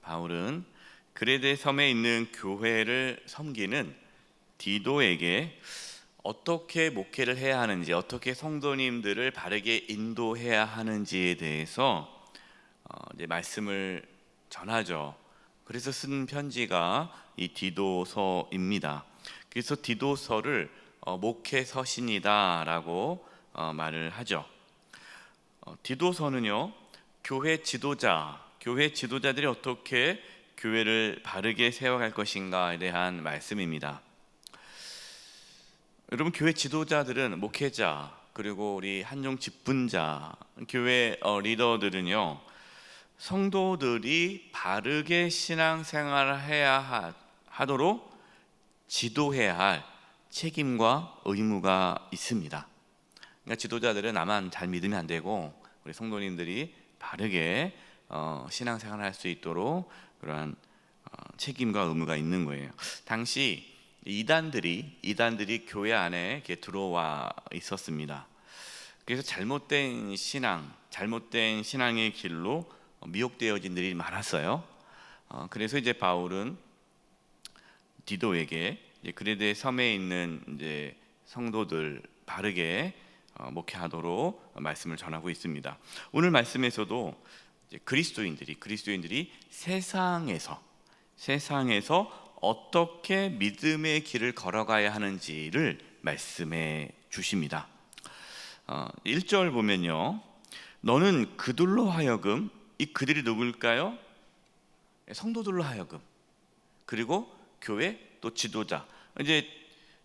바울은 그레데 섬에 있는 교회를 섬기는 디도에게 어떻게 목회를 해야 하는지, 어떻게 성도님들을 바르게 인도해야 하는지에 대해서 이제 말씀을 전하죠. 그래서 쓴 편지가 이 디도서입니다. 그래서 디도서를 목회서신이다라고 말을 하죠. 디도서는요, 교회 지도자들이 어떻게 교회를 바르게 세워갈 것인가에 대한 말씀입니다. 여러분, 교회 지도자들은 목회자, 그리고 우리 한종 직분자, 교회 리더들은요, 성도들이 바르게 신앙생활을 해야 하도록 지도해야 할 책임과 의무가 있습니다. 그러니까 지도자들은 나만 잘 믿으면 안 되고 우리 성도님들이 바르게 신앙생활을 할 수 있도록 그러한 책임과 의무가 있는 거예요. 당시 이단들이 교회 안에 이렇게 들어와 있었습니다. 그래서 잘못된 신앙의 길로 미혹되어진 일이 많았어요. 그래서 이제 바울은 디도에게 그레데 섬에 있는 이제 성도들 바르게 목회하도록 말씀을 전하고 있습니다. 오늘 말씀에서도 이제 그리스도인들이 세상에서 어떻게 믿음의 길을 걸어가야 하는지를 말씀해 주십니다. 1절 보면요, 너는 그들로 하여금, 이 그들이 누구일까요? 성도들로 하여금, 그리고 교회 또 지도자. 이제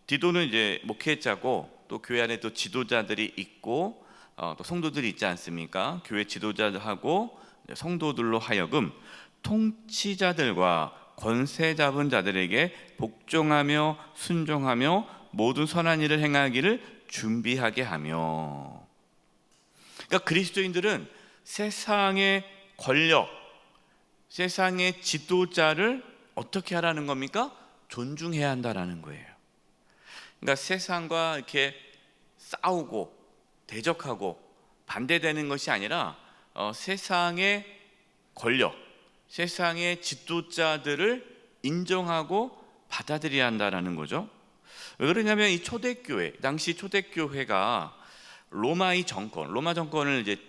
디도는 이제 목회자고 또 교회 안에 또 지도자들이 있고 또 성도들이 있지 않습니까? 교회 지도자하고 성도들로 하여금 통치자들과 권세 잡은 자들에게 복종하며 순종하며 모든 선한 일을 행하기를 준비하게 하며. 그러니까 그리스도인들은 세상의 권력, 세상의 지도자를 어떻게 하라는 겁니까? 존중해야 한다라는 거예요. 그러니까 세상과 이렇게 싸우고 대적하고 반대되는 것이 아니라 세상의 권력, 세상의 지도자들을 인정하고 받아들여야 한다라는 거죠. 왜 그러냐면 이 당시 초대교회가 로마 정권을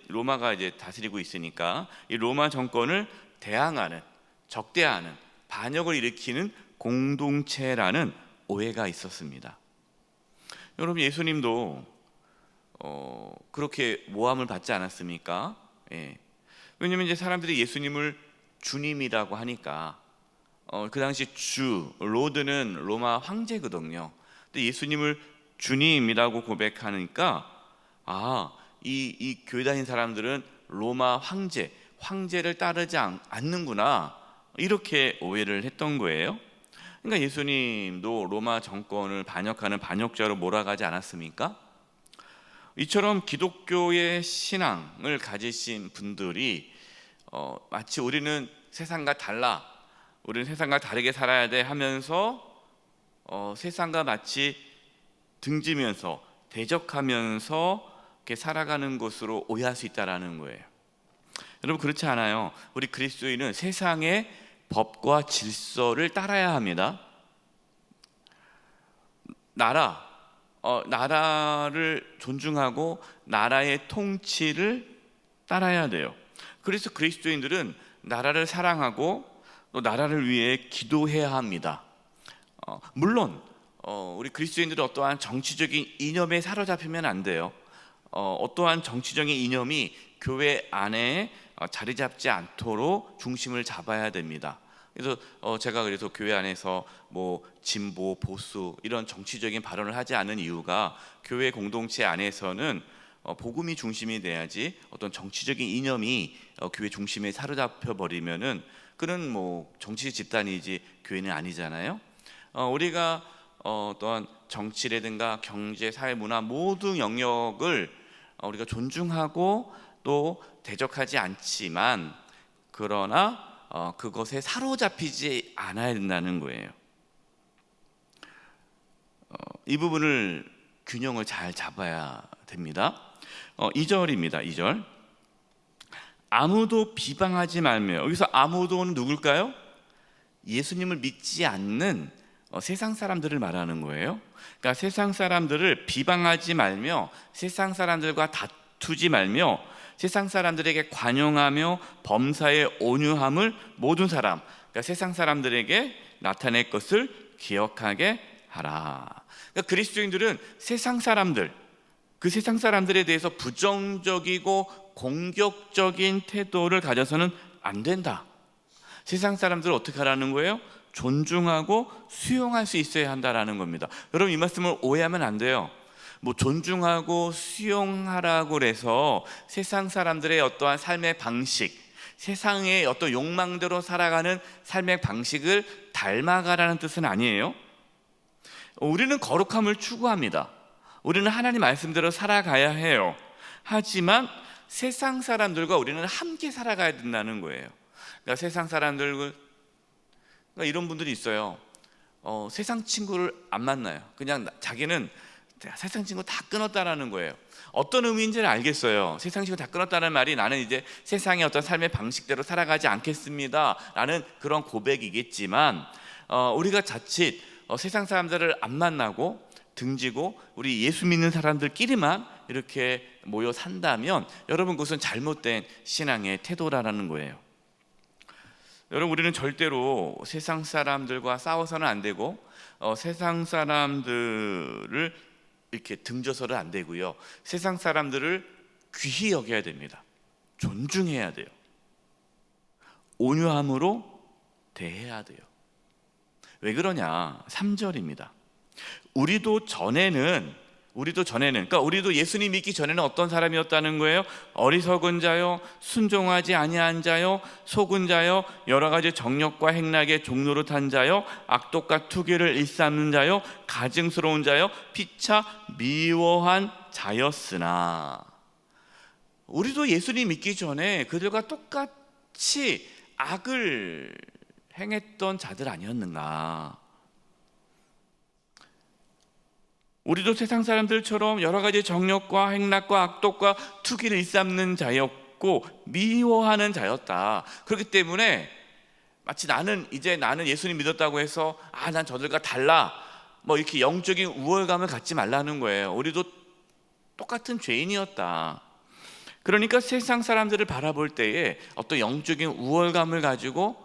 로마가 이제 다스리고 있으니까 이 로마 정권을 대항하는, 적대하는, 반역을 일으키는 공동체라는 오해가 있었습니다. 여러분, 예수님도 그렇게 모함을 받지 않았습니까? 예. 왜냐하면 이제 사람들이 예수님을 주님이라고 하니까 그 당시 로드는 로마 황제거든요. 근데 예수님을 주님이라고 고백하니까 이 교회 다닌 사람들은 로마 황제를 따르지 않는구나, 이렇게 오해를 했던 거예요. 그러니까 예수님도 로마 정권을 반역하는 반역자로 몰아가지 않았습니까? 이처럼 기독교의 신앙을 가지신 분들이 마치 우리는 세상과 다르게 살아야 돼 하면서 세상과 마치 등지면서 대적하면서 이렇게 살아가는 것으로 오해할 수 있다라는 거예요. 여러분, 그렇지 않아요. 우리 그리스도인은 세상의 법과 질서를 따라야 합니다. 나라를 존중하고 나라의 통치를 따라야 돼요. 그래서 그리스도인들은 나라를 사랑하고 또 나라를 위해 기도해야 합니다. 물론 우리 그리스도인들은 어떠한 정치적인 이념에 사로잡히면 안 돼요. 어떠한 정치적인 이념이 교회 안에 자리 잡지 않도록 중심을 잡아야 됩니다. 그래서 제가 교회 안에서 뭐 진보, 보수 이런 정치적인 발언을 하지 않은 이유가 교회 공동체 안에서는 복음이 중심이 돼야지 어떤 정치적인 이념이 교회 중심에 사로잡혀 버리면은 그는 뭐 정치 집단이지 교회는 아니잖아요. 우리가 또한 정치라든가 경제, 사회, 문화 모든 영역을 우리가 존중하고 또 대적하지 않지만, 그러나 그것에 사로잡히지 않아야 된다는 거예요. 이 부분을 균형을 잘 잡아야 됩니다. 2절입니다. 2절. 아무도 비방하지 말며, 여기서 아무도는 누굴까요? 예수님을 믿지 않는 세상 사람들을 말하는 거예요. 그러니까 세상 사람들을 비방하지 말며, 세상 사람들과 다투지 말며, 세상 사람들에게 관용하며 범사에 온유함을 모든 사람, 그러니까 세상 사람들에게 나타낼 것을 기억하게 하라. 그러니까 그리스도인들은 세상 사람들, 그 세상 사람들에 대해서 부정적이고 공격적인 태도를 가져서는 안 된다. 세상 사람들을 어떻게 하라는 거예요? 존중하고 수용할 수 있어야 한다라는 겁니다. 여러분, 이 말씀을 오해하면 안 돼요. 뭐 존중하고 수용하라고 해서 세상 사람들의 어떠한 삶의 방식, 세상의 어떤 욕망대로 살아가는 삶의 방식을 닮아가라는 뜻은 아니에요. 우리는 거룩함을 추구합니다. 우리는 하나님 말씀대로 살아가야 해요. 하지만 세상 사람들과 우리는 함께 살아가야 된다는 거예요. 그러니까 세상 사람들, 그러니까 이런 분들이 있어요. 세상 친구를 안 만나요. 그냥 자기는 세상 친구 다 끊었다라는 거예요. 어떤 의미인지는 알겠어요. 세상 친구 다 끊었다는 말이 나는 이제 세상의 어떤 삶의 방식대로 살아가지 않겠습니다 라는 그런 고백이겠지만, 우리가 자칫 세상 사람들을 안 만나고 등지고 우리 예수 믿는 사람들끼리만 이렇게 모여 산다면 여러분, 그것은 잘못된 신앙의 태도라는 거예요. 여러분, 우리는 절대로 세상 사람들과 싸워서는 안 되고, 세상 사람들을 이렇게 등져서는 안 되고요. 세상 사람들을 귀히 여겨야 됩니다. 존중해야 돼요. 온유함으로 대해야 돼요. 왜 그러냐? 3절입니다. 우리도 전에는, 그러니까 우리도 예수님 믿기 전에는 어떤 사람이었다는 거예요? 어리석은 자요, 순종하지 아니한 자요, 속은 자요, 여러 가지 정욕과 행락의 종노릇한 자요, 악독과 투기를 일삼는 자요, 가증스러운 자요, 피차 미워한 자였으나. 우리도 예수님 믿기 전에 그들과 똑같이 악을 행했던 자들 아니었는가? 우리도 세상 사람들처럼 여러 가지 정욕과 행락과 악독과 투기를 일삼는 자였고 미워하는 자였다. 그렇기 때문에 마치 나는 예수님 믿었다고 해서 난 저들과 달라, 뭐 이렇게 영적인 우월감을 갖지 말라는 거예요. 우리도 똑같은 죄인이었다. 그러니까 세상 사람들을 바라볼 때에 어떤 영적인 우월감을 가지고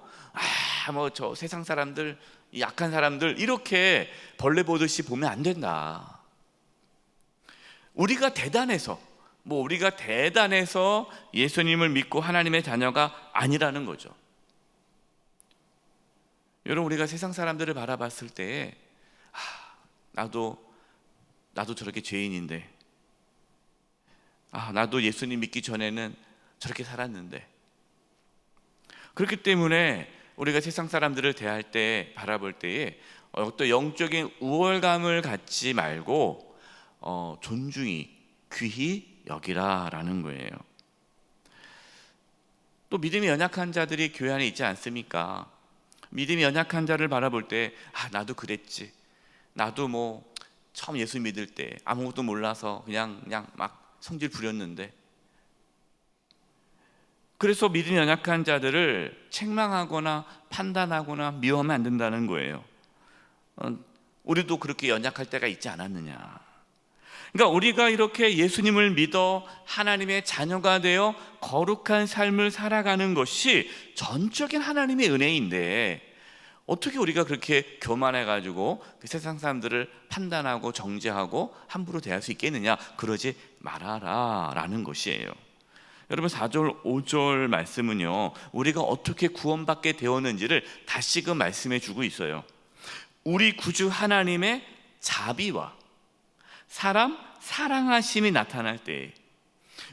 뭐 저 세상 사람들, 이 약한 사람들 이렇게 벌레 보듯이 보면 안 된다. 우리가 대단해서 예수님을 믿고 하나님의 자녀가 아니라는 거죠. 여러분, 우리가 세상 사람들을 바라봤을 때 나도 저렇게 죄인인데, 나도 예수님 믿기 전에는 저렇게 살았는데, 그렇기 때문에 우리가 세상 사람들을 대할 때, 바라볼 때에 어떤 영적인 우월감을 갖지 말고 존중히, 귀히 여기라라는 거예요. 또 믿음이 연약한 자들이 교회 안에 있지 않습니까? 믿음이 연약한 자를 바라볼 때 나도 그랬지, 나도 뭐 처음 예수 믿을 때 아무것도 몰라서 그냥 막 성질 부렸는데, 그래서 믿음이 연약한 자들을 책망하거나 판단하거나 미워하면 안 된다는 거예요. 우리도 그렇게 연약할 때가 있지 않았느냐. 그러니까 우리가 이렇게 예수님을 믿어 하나님의 자녀가 되어 거룩한 삶을 살아가는 것이 전적인 하나님의 은혜인데, 어떻게 우리가 그렇게 교만해가지고 그 세상 사람들을 판단하고 정죄하고 함부로 대할 수 있겠느냐? 그러지 말아라 라는 것이에요. 여러분, 4절 5절 말씀은요, 우리가 어떻게 구원받게 되었는지를 다시금 말씀해 주고 있어요. 우리 구주 하나님의 자비와 사람 사랑하심이 나타날 때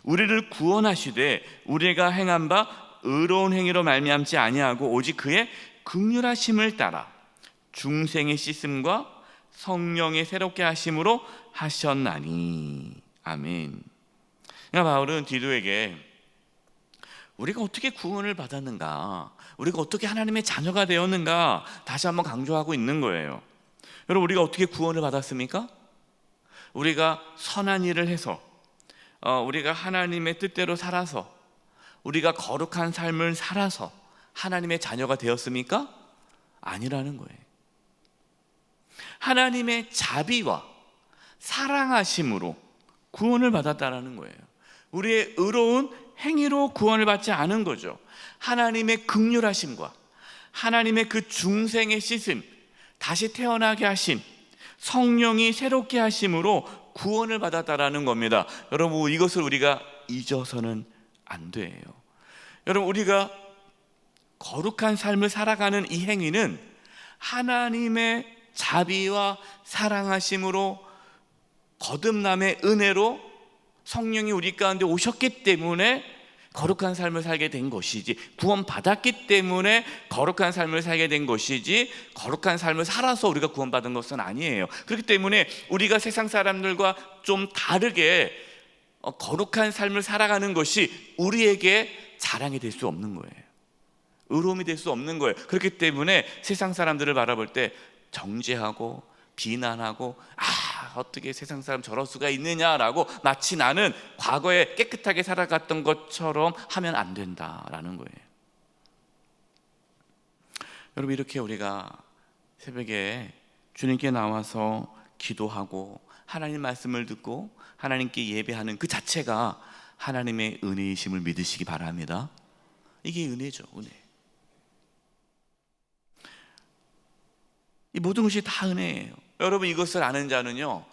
우리를 구원하시되 우리가 행한 바 의로운 행위로 말미암지 아니하고 오직 그의 긍휼하심을 따라 중생의 씻음과 성령의 새롭게 하심으로 하셨나니. 아멘. 그러니까 바울은 디도에게 우리가 어떻게 구원을 받았는가, 우리가 어떻게 하나님의 자녀가 되었는가 다시 한번 강조하고 있는 거예요. 여러분, 우리가 어떻게 구원을 받았습니까? 우리가 선한 일을 해서, 우리가 하나님의 뜻대로 살아서, 우리가 거룩한 삶을 살아서 하나님의 자녀가 되었습니까? 아니라는 거예요. 하나님의 자비와 사랑하심으로 구원을 받았다라는 거예요. 우리의 의로운 행위로 구원을 받지 않은 거죠. 하나님의 긍휼하심과 하나님의 그 중생의 씻음, 다시 태어나게 하심, 성령이 새롭게 하심으로 구원을 받았다라는 겁니다. 여러분, 이것을 우리가 잊어서는 안 돼요. 여러분, 우리가 거룩한 삶을 살아가는 이 행위는 하나님의 자비와 사랑하심으로 거듭남의 은혜로 성령이 우리 가운데 오셨기 때문에 거룩한 삶을 살게 된 것이지, 구원받았기 때문에 거룩한 삶을 살게 된 것이지, 거룩한 삶을 살아서 우리가 구원받은 것은 아니에요. 그렇기 때문에 우리가 세상 사람들과 좀 다르게 거룩한 삶을 살아가는 것이 우리에게 자랑이 될 수 없는 거예요. 의로움이 될 수 없는 거예요. 그렇기 때문에 세상 사람들을 바라볼 때 정죄하고 비난하고 어떻게 세상 사람 저럴 수가 있느냐라고 마치 나는 과거에 깨끗하게 살아갔던 것처럼 하면 안 된다라는 거예요. 여러분, 이렇게 우리가 새벽에 주님께 나와서 기도하고 하나님 말씀을 듣고 하나님께 예배하는 그 자체가 하나님의 은혜이심을 믿으시기 바랍니다. 이게 은혜죠, 은혜. 이 모든 것이 다 은혜예요. 여러분, 이것을 아는 자는요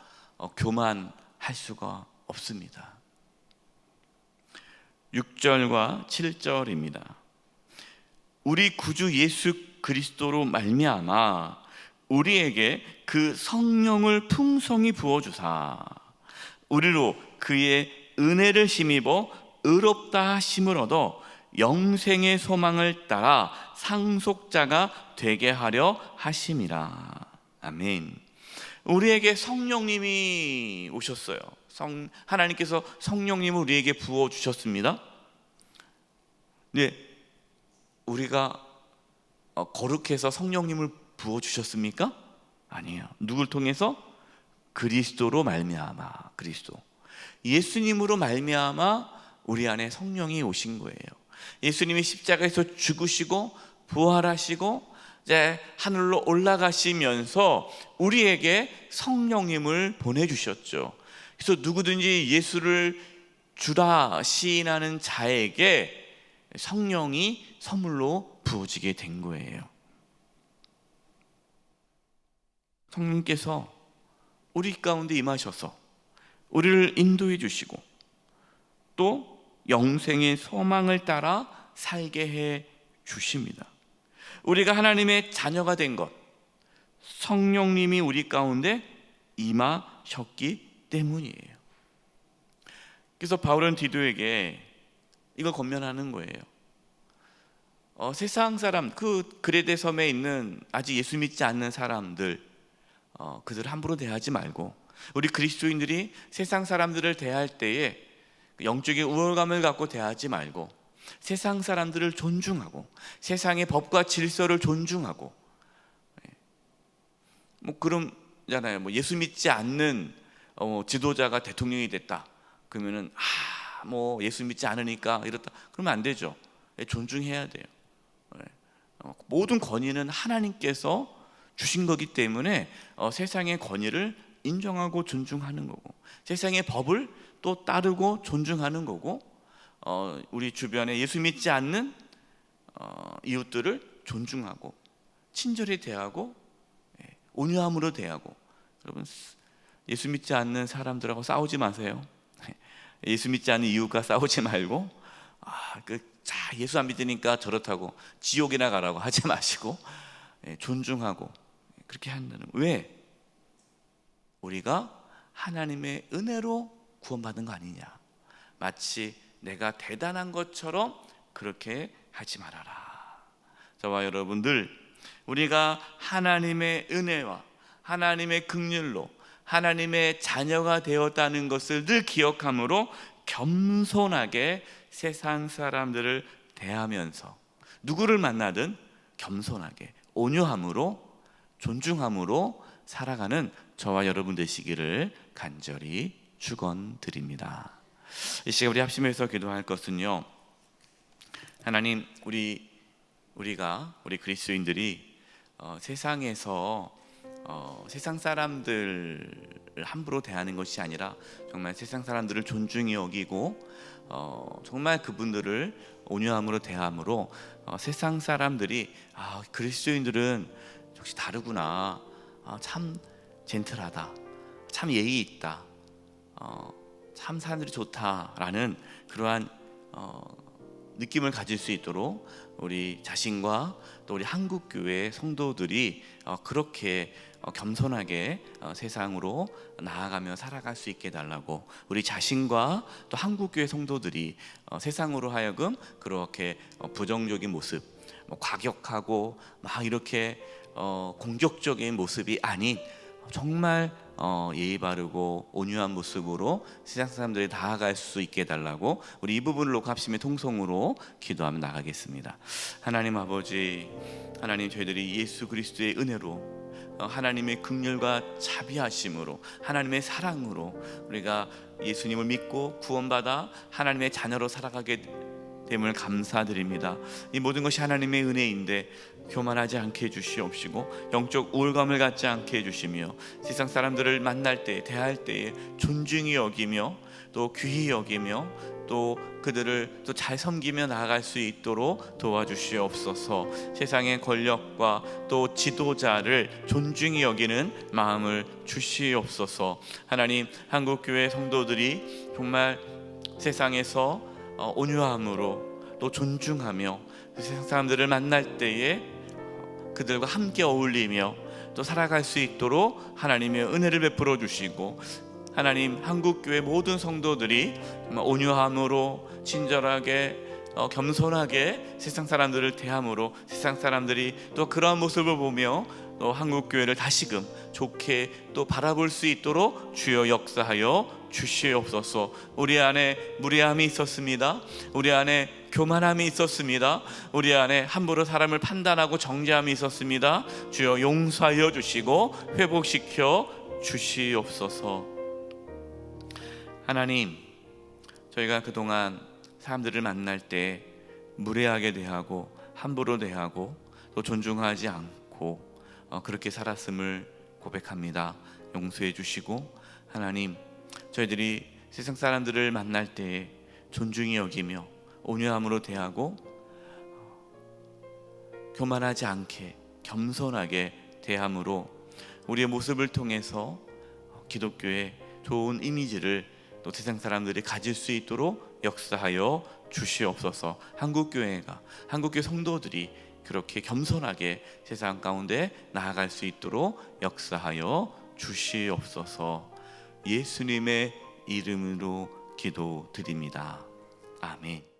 교만할 수가 없습니다. 6절과 7절입니다. 우리 구주 예수 그리스도로 말미암아 우리에게 그 성령을 풍성히 부어주사 우리로 그의 은혜를 힘입어 의롭다 하심을 얻어 영생의 소망을 따라 상속자가 되게 하려 하심이라. 아멘. 우리에게 성령님이 오셨어요. 하나님께서 성령님을 우리에게 부어주셨습니다. 네, 우리가 거룩해서 성령님을 부어주셨습니까? 아니에요. 누굴 통해서? 그리스도로 말미암아. 그리스도 예수님으로 말미암아 우리 안에 성령이 오신 거예요. 예수님이 십자가에서 죽으시고 부활하시고 이제 하늘로 올라가시면서 우리에게 성령님을 보내주셨죠. 그래서 누구든지 예수를 주라 시인하는 자에게 성령이 선물로 부어지게 된 거예요. 성령께서 우리 가운데 임하셔서 우리를 인도해 주시고 또 영생의 소망을 따라 살게 해 주십니다. 우리가 하나님의 자녀가 된 것, 성령님이 우리 가운데 임하셨기 때문이에요. 그래서 바울은 디도에게 이걸 권면하는 거예요. 세상 사람, 그 그레데 섬에 있는 아직 예수 믿지 않는 사람들, 그들 함부로 대하지 말고 우리 그리스도인들이 세상 사람들을 대할 때에 영적인 우월감을 갖고 대하지 말고 세상 사람들을 존중하고 세상의 법과 질서를 존중하고, 뭐 그럼잖아요. 뭐 예수 믿지 않는 지도자가 대통령이 됐다 그러면은 뭐 예수 믿지 않으니까 이렇다 그러면 안 되죠. 존중해야 돼요. 모든 권위는 하나님께서 주신 거기 때문에 세상의 권위를 인정하고 존중하는 거고 세상의 법을 또 따르고 존중하는 거고 우리 주변에 예수 믿지 않는 이웃들을 존중하고 친절히 대하고 온유함으로 대하고. 여러분, 예수 믿지 않는 사람들하고 싸우지 마세요. 예수 믿지 않는 이웃과 싸우지 말고 예수 안 믿으니까 저렇다고 지옥이나 가라고 하지 마시고 존중하고 그렇게 한다는. 왜? 우리가 하나님의 은혜로 구원받은 거 아니냐, 마치 내가 대단한 것처럼 그렇게 하지 말아라. 저와 여러분들, 우리가 하나님의 은혜와 하나님의 긍휼로 하나님의 자녀가 되었다는 것을 늘 기억함으로 겸손하게 세상 사람들을 대하면서 누구를 만나든 겸손하게 온유함으로 존중함으로 살아가는 저와 여러분 되시기를 간절히 축원드립니다. 이 시간 우리 합심해서 기도할 것은요, 하나님, 우리 그리스도인들이 세상에서 세상 사람들을 함부로 대하는 것이 아니라 정말 세상 사람들을 존중히 여기고 정말 그분들을 온유함으로 대함으로 세상 사람들이 그리스도인들은 역시 다르구나, 참 젠틀하다, 참 예의 있다, 참 사람들이 좋다라는 그러한 느낌을 가질 수 있도록 우리 자신과 또 우리 한국교회 성도들이 그렇게 겸손하게 세상으로 나아가며 살아갈 수 있게 해달라고, 우리 자신과 또 한국교회 성도들이 세상으로 하여금 그렇게 부정적인 모습, 과격하고 막 이렇게 공격적인 모습이 아닌 정말 예의 바르고 온유한 모습으로 세상 사람들이 나아갈 수 있게 해달라고, 우리 이 부분을 놓고 합심의 통성으로 기도하며 나가겠습니다. 하나님 아버지, 하나님, 저희들이 예수 그리스도의 은혜로 하나님의 긍휼과 자비하심으로 하나님의 사랑으로 우리가 예수님을 믿고 구원받아 하나님의 자녀로 살아가게 됨을 감사드립니다. 이 모든 것이 하나님의 은혜인데 교만하지 않게 해주시옵시고 영적 우월감을 갖지 않게 해주시며 세상 사람들을 만날 때, 대할 때에 존중히 여기며 또 귀히 여기며 또 그들을 또 잘 섬기며 나아갈 수 있도록 도와주시옵소서. 세상의 권력과 또 지도자를 존중히 여기는 마음을 주시옵소서. 하나님, 한국교회 성도들이 정말 세상에서 온유함으로 또 존중하며 세상 사람들을 만날 때에 그들과 함께 어울리며 또 살아갈 수 있도록 하나님의 은혜를 베풀어 주시고, 하나님, 한국교회 모든 성도들이 온유함으로 친절하게 겸손하게 세상 사람들을 대함으로 세상 사람들이 또 그러한 모습을 보며 또 한국교회를 다시금 좋게 또 바라볼 수 있도록 주여 역사하여 주시옵소서. 우리 안에 무례함이 있었습니다. 우리 안에 교만함이 있었습니다. 우리 안에 함부로 사람을 판단하고 정죄함이 있었습니다. 주여 용서하여 주시고 회복시켜 주시옵소서. 하나님, 저희가 그동안 사람들을 만날 때 무례하게 대하고 함부로 대하고 또 존중하지 않고 그렇게 살았음을 고백합니다. 용서해 주시고, 하나님, 저희들이 세상 사람들을 만날 때 존중히 여기며 온유함으로 대하고 교만하지 않게 겸손하게 대함으로 우리의 모습을 통해서 기독교의 좋은 이미지를 또 세상 사람들이 가질 수 있도록 역사하여 주시옵소서. 한국교회 성도들이 그렇게 겸손하게 세상 가운데 나아갈 수 있도록 역사하여 주시옵소서. 예수님의 이름으로 기도드립니다. 아멘.